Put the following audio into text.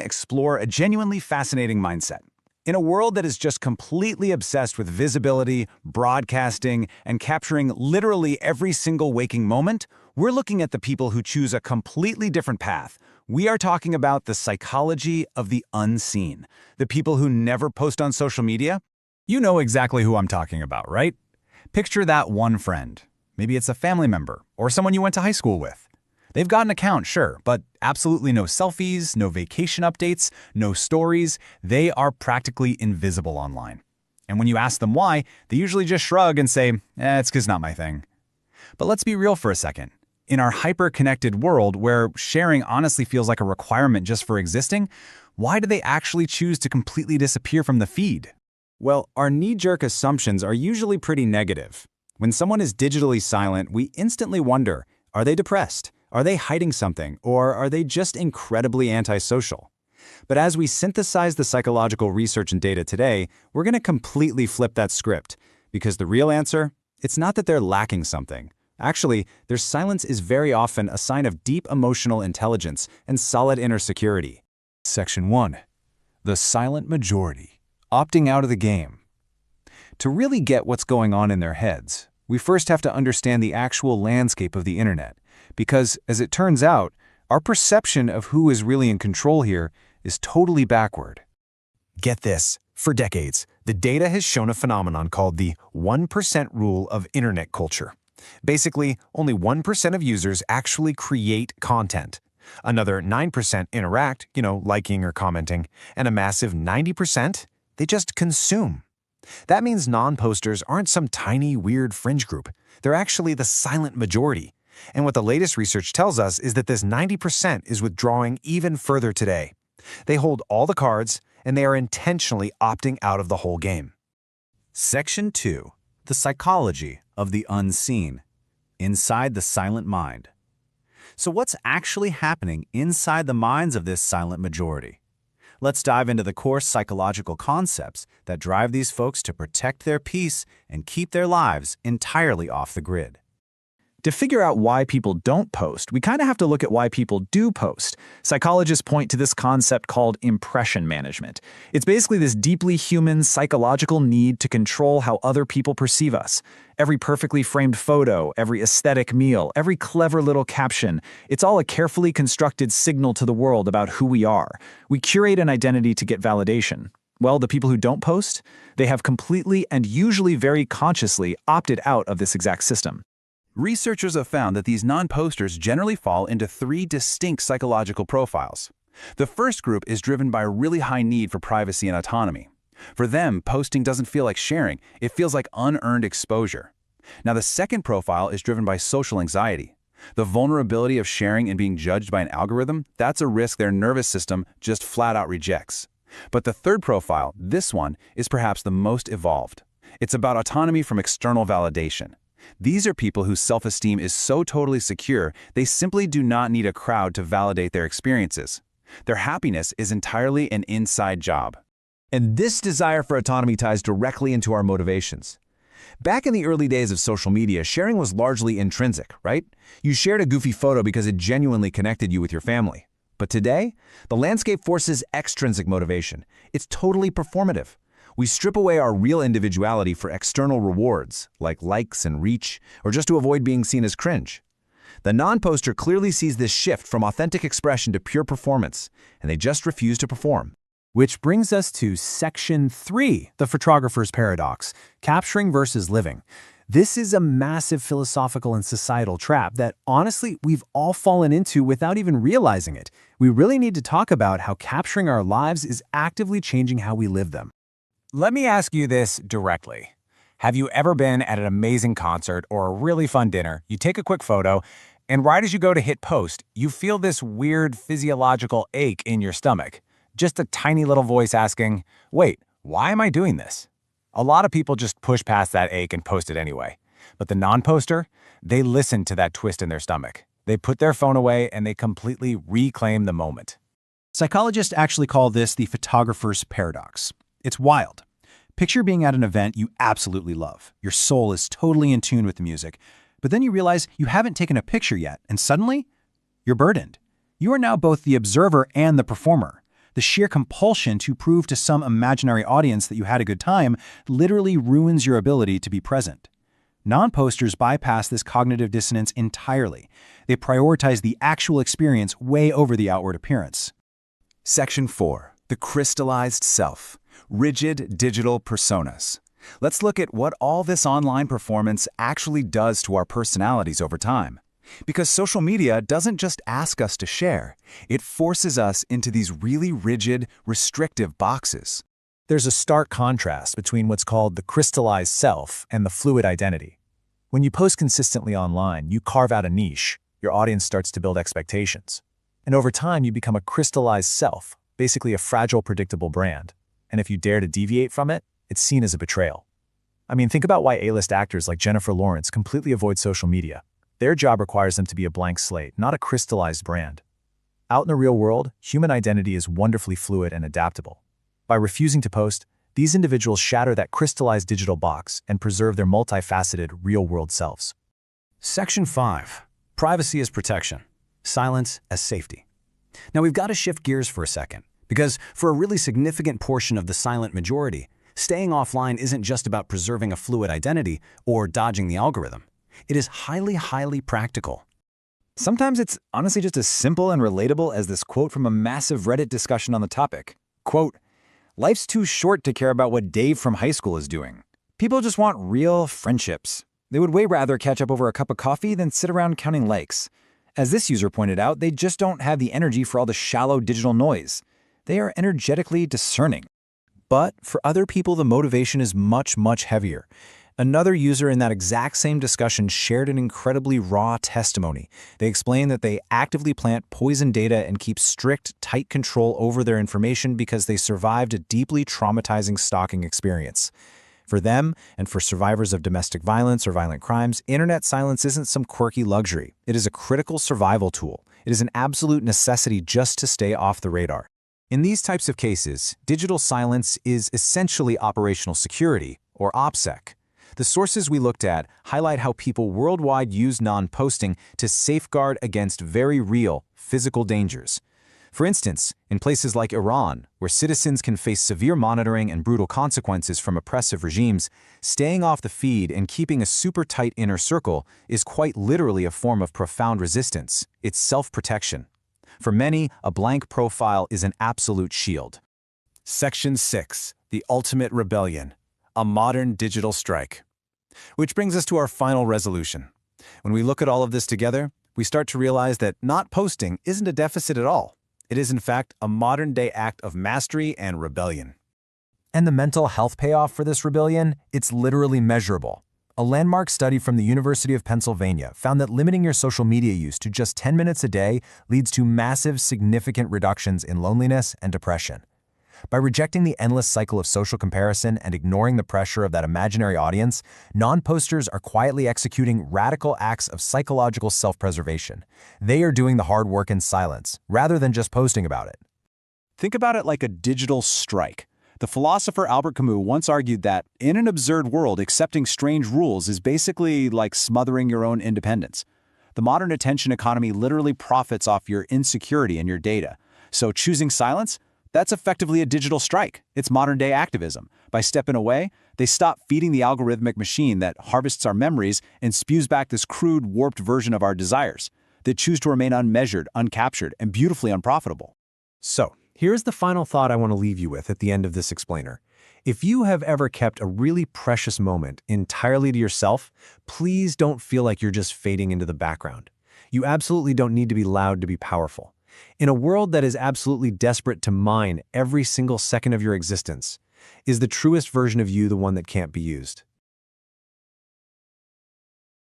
Explore a genuinely fascinating mindset. In a world that is just completely obsessed with visibility, broadcasting, and capturing literally every single waking moment, we're looking at the people who choose a completely different path. We are talking about the psychology of the unseen. The people who never post on social media. You know exactly who I'm talking about, right? Picture that one friend. Maybe it's a family member or someone you went to high school with. They've got an account, sure, but absolutely no selfies, no vacation updates, no stories. They are practically invisible online. And when you ask them why, they usually just shrug and say, it's 'cause not my thing. But let's be real for a second. In our hyper-connected world where sharing honestly feels like a requirement just for existing, why do they actually choose to completely disappear from the feed? Well, our knee-jerk assumptions are usually pretty negative. When someone is digitally silent, we instantly wonder, are they depressed? Are they hiding something, or are they just incredibly antisocial? But as we synthesize the psychological research and data today, we're going to completely flip that script. Because the real answer? It's not that they're lacking something. Actually, their silence is very often a sign of deep emotional intelligence and solid inner security. Section 1. The silent majority. Opting out of the game. To really get what's going on in their heads, we first have to understand the actual landscape of the internet. Because, as it turns out, our perception of who is really in control here is totally backward. Get this. For decades, the data has shown a phenomenon called the 1% rule of internet culture. Basically, only 1% of users actually create content. Another 9% interact, liking or commenting, and a massive 90%, they just consume. That means non-posters aren't some tiny, weird fringe group. They're actually the silent majority. And what the latest research tells us is that this 90% is withdrawing even further today. They hold all the cards, and they are intentionally opting out of the whole game. Section 2. The psychology of the unseen. Inside the silent mind. So what's actually happening inside the minds of this silent majority? Let's dive into the core psychological concepts that drive these folks to protect their peace and keep their lives entirely off the grid. To figure out why people don't post, we kind of have to look at why people do post. Psychologists point to this concept called impression management. It's basically this deeply human psychological need to control how other people perceive us. Every perfectly framed photo, every aesthetic meal, every clever little caption, it's all a carefully constructed signal to the world about who we are. We curate an identity to get validation. Well, the people who don't post, they have completely and usually very consciously opted out of this exact system. Researchers have found that these non-posters generally fall into 3 distinct psychological profiles. The first group is driven by a really high need for privacy and autonomy. For them, posting doesn't feel like sharing, it feels like unearned exposure. Now, the second profile is driven by social anxiety. The vulnerability of sharing and being judged by an algorithm, that's a risk their nervous system just flat out rejects. But the third profile, this one, is perhaps the most evolved. It's about autonomy from external validation. These are people whose self-esteem is so totally secure, they simply do not need a crowd to validate their experiences. Their happiness is entirely an inside job. And this desire for autonomy ties directly into our motivations. Back in the early days of social media, sharing was largely intrinsic, right? You shared a goofy photo because it genuinely connected you with your family. But today, the landscape forces extrinsic motivation. It's totally performative. We strip away our real individuality for external rewards, like likes and reach, or just to avoid being seen as cringe. The non-poster clearly sees this shift from authentic expression to pure performance, and they just refuse to perform. Which brings us to Section 3, the photographer's paradox, capturing versus living. This is a massive philosophical and societal trap that, honestly, we've all fallen into without even realizing it. We really need to talk about how capturing our lives is actively changing how we live them. Let me ask you this directly. Have you ever been at an amazing concert or a really fun dinner, you take a quick photo, and right as you go to hit post, you feel this weird physiological ache in your stomach? Just a tiny little voice asking, wait, why am I doing this? A lot of people just push past that ache and post it anyway. But the non-poster, they listen to that twist in their stomach. They put their phone away and they completely reclaim the moment. Psychologists actually call this the photographer's paradox. It's wild. Picture being at an event you absolutely love. Your soul is totally in tune with the music. But then you realize you haven't taken a picture yet, and suddenly, you're burdened. You are now both the observer and the performer. The sheer compulsion to prove to some imaginary audience that you had a good time literally ruins your ability to be present. Non-posters bypass this cognitive dissonance entirely. They prioritize the actual experience way over the outward appearance. Section 4. The crystallized self. Rigid digital personas. Let's look at what all this online performance actually does to our personalities over time. Because social media doesn't just ask us to share, it forces us into these really rigid, restrictive boxes. There's a stark contrast between what's called the crystallized self and the fluid identity. When you post consistently online, you carve out a niche. Your audience starts to build expectations. And over time, you become a crystallized self, basically a fragile, predictable brand. And if you dare to deviate from it, it's seen as a betrayal. I mean, think about why A-list actors like Jennifer Lawrence completely avoid social media. Their job requires them to be a blank slate, not a crystallized brand. Out in the real world, human identity is wonderfully fluid and adaptable. By refusing to post, these individuals shatter that crystallized digital box and preserve their multifaceted, real-world selves. Section 5. Privacy as protection. Silence as safety. Now we've got to shift gears for a second, because for a really significant portion of the silent majority, staying offline isn't just about preserving a fluid identity or dodging the algorithm. It is highly practical. Sometimes it's honestly just as simple and relatable as this quote from a massive Reddit discussion on the topic. Quote, "Life's too short to care about what Dave from high school is doing. People just want real friendships. They would way rather catch up over a cup of coffee than sit around counting likes. As this user pointed out, they just don't have the energy for all the shallow digital noise. They are energetically discerning." But for other people, the motivation is much heavier. Another user in that exact same discussion shared an incredibly raw testimony. They explained that they actively plant poison data and keep strict, tight control over their information because they survived a deeply traumatizing stalking experience. For them, and for survivors of domestic violence or violent crimes, internet silence isn't some quirky luxury. It is a critical survival tool. It is an absolute necessity just to stay off the radar. In these types of cases, digital silence is essentially operational security, or OPSEC. The sources we looked at highlight how people worldwide use non-posting to safeguard against very real, physical dangers. For instance, in places like Iran, where citizens can face severe monitoring and brutal consequences from oppressive regimes, staying off the feed and keeping a super tight inner circle is quite literally a form of profound resistance. It's self-protection. For many, a blank profile is an absolute shield. Section 6. The Ultimate Rebellion. A Modern Digital Strike. Which brings us to our final resolution. When we look at all of this together, we start to realize that not posting isn't a deficit at all. It is, in fact, a modern-day act of mastery and rebellion. And the mental health payoff for this rebellion? It's literally measurable. A landmark study from the University of Pennsylvania found that limiting your social media use to just 10 minutes a day leads to massive, significant reductions in loneliness and depression. By rejecting the endless cycle of social comparison and ignoring the pressure of that imaginary audience, non-posters are quietly executing radical acts of psychological self-preservation. They are doing the hard work in silence, rather than just posting about it. Think about it like a digital strike. The philosopher Albert Camus once argued that, in an absurd world, accepting strange rules is basically like smothering your own independence. The modern attention economy literally profits off your insecurity and your data. So choosing silence? That's effectively a digital strike. It's modern-day activism. By stepping away, they stop feeding the algorithmic machine that harvests our memories and spews back this crude, warped version of our desires. They choose to remain unmeasured, uncaptured, and beautifully unprofitable. So, here's the final thought I want to leave you with at the end of this explainer. If you have ever kept a really precious moment entirely to yourself, please don't feel like you're just fading into the background. You absolutely don't need to be loud to be powerful. In a world that is absolutely desperate to mine every single second of your existence, is the truest version of you the one that can't be used?